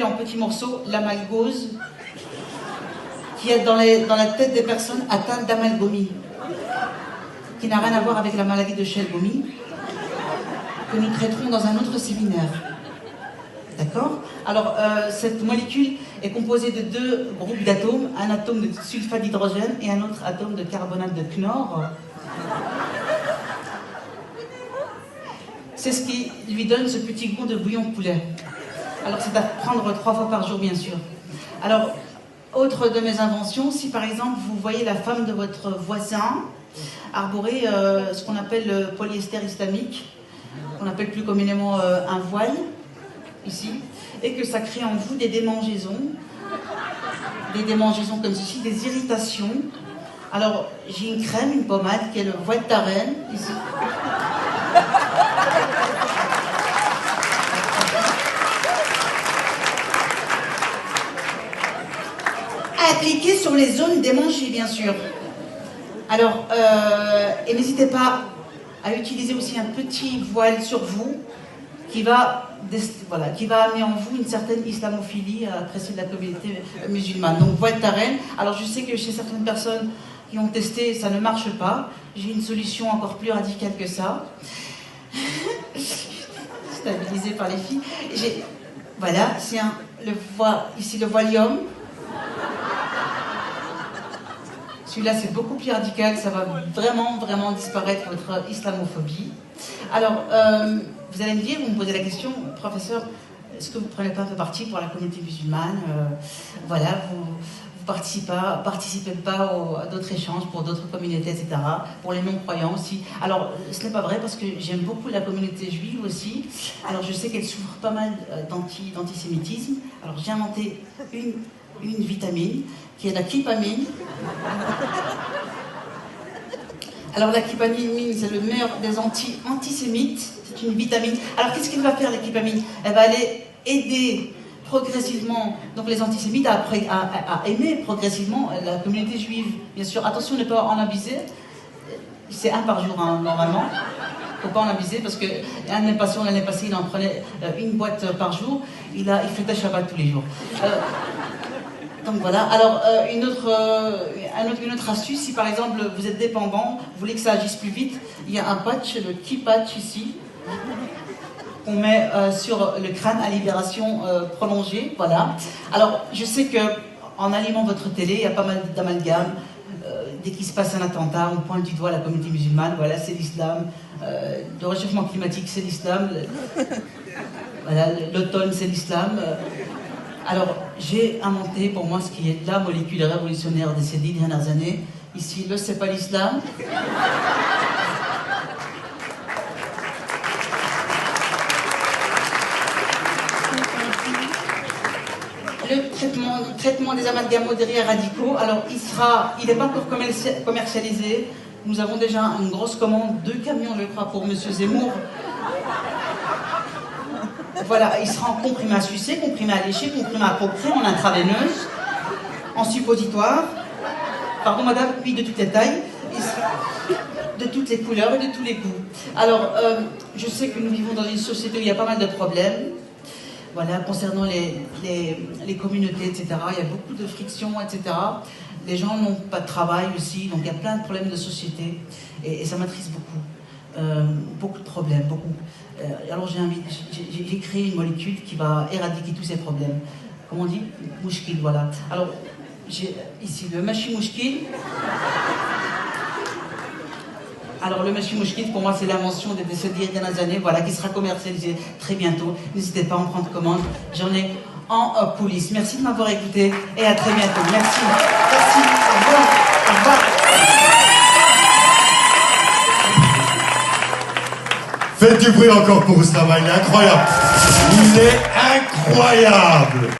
couper en petits morceaux l'amalgose qu'il y a dans la tête des personnes atteintes d'amalgomie, qui n'a rien à voir avec la maladie de Child-Gomie, que nous traiterons dans un autre séminaire. D'accord? Alors, cette molécule est composée de deux groupes d'atomes, un atome de sulfate d'hydrogène et un autre atome de carbonate de knorr. C'est ce qui lui donne ce petit goût de bouillon de poulet. Alors, c'est à prendre 3 fois par jour, bien sûr. Alors, autre de mes inventions, si par exemple, vous voyez la femme de votre voisin arborer ce qu'on appelle le polyester islamique, qu'on appelle plus communément un voile, ici, et que ça crée en vous des démangeaisons comme ceci, des irritations. Alors, j'ai une crème, une pommade, qui est le voile d'arène, ici. À appliquer sur les zones démangées, bien sûr. Alors, et n'hésitez pas à utiliser aussi un petit voile sur vous, qui va amener en vous une certaine islamophilie à apprécier de la communauté musulmane. Donc, voile d'arène. Alors, je sais que chez certaines personnes qui ont testé, ça ne marche pas. J'ai une solution encore plus radicale que ça. Stabilisé par les filles. Voilà, c'est ici le Valium. Celui-là, c'est beaucoup plus radical, ça va vraiment, vraiment disparaître votre islamophobie. Alors, vous allez me dire, vous me posez la question, professeur, est-ce que vous ne prenez pas un peu parti pour la communauté musulmane? Voilà, vous participez pas à d'autres échanges pour d'autres communautés, etc., pour les non-croyants aussi. Alors, ce n'est pas vrai, parce que j'aime beaucoup la communauté juive aussi. Alors, je sais qu'elle souffre pas mal d'antisémitisme. Alors, j'ai inventé une vitamine, qui est la clipamine. Alors la clipamine, c'est le meilleur des antisémites, c'est une vitamine. Alors qu'est-ce qu'elle va faire, la clipamine? Elle va aller aider progressivement donc les antisémites à aimer progressivement la communauté juive. Bien sûr, attention de ne pas en abuser. C'est un par jour, hein, normalement. Il ne faut pas en abuser, parce que un de mes patients l'année passée, il en prenait une boîte par jour. Il fêtait Shabbat tous les jours. Donc voilà, alors une autre astuce, si par exemple vous êtes dépendant, vous voulez que ça agisse plus vite, il y a un patch, le key patch ici, qu'on met sur le crâne à libération prolongée, voilà. Alors je sais que en allumant votre télé, il y a pas mal d'amalgames. Dès qu'il se passe un attentat, on pointe du doigt la communauté musulmane, voilà, c'est l'islam. Le réchauffement climatique, c'est l'islam. Voilà, l'automne, c'est l'islam. Alors, j'ai inventé pour moi ce qui est la molécule révolutionnaire de ces 10 dernières années. Ici, le c'est pas l'islam. Le traitement des amalgames modérés et radicaux. Alors, il n'est pas encore commercialisé. Nous avons déjà une grosse commande, 2 camions, je crois, pour Monsieur Zemmour. Voilà, il sera en comprimé à sucer, comprimé à lécher, comprimé à copré, en intraveineuse, en suppositoire. Pardon madame, oui, de toutes les tailles, de toutes les couleurs et de tous les goûts. Alors, je sais que nous vivons dans une société où il y a pas mal de problèmes. Voilà, concernant les communautés, etc. Il y a beaucoup de frictions, etc. Les gens n'ont pas de travail aussi, donc il y a plein de problèmes de société. Et ça m'attriste beaucoup. Beaucoup de problèmes, beaucoup. Alors j'ai créé une molécule qui va éradiquer tous ces problèmes. Comment on dit? Mouchkil, voilà. Alors, j'ai ici le Machi Mouchkil. Alors le Machi Mouchkil, pour moi, c'est l'invention de ces 10 dernières années, voilà, qui sera commercialisée très bientôt. N'hésitez pas à en prendre commande. J'en ai en coulisses. Merci de m'avoir écouté et à très bientôt. Merci. Merci. Au revoir. Au revoir. Faites du bruit encore pour Ouslama, il est incroyable. Il est incroyable.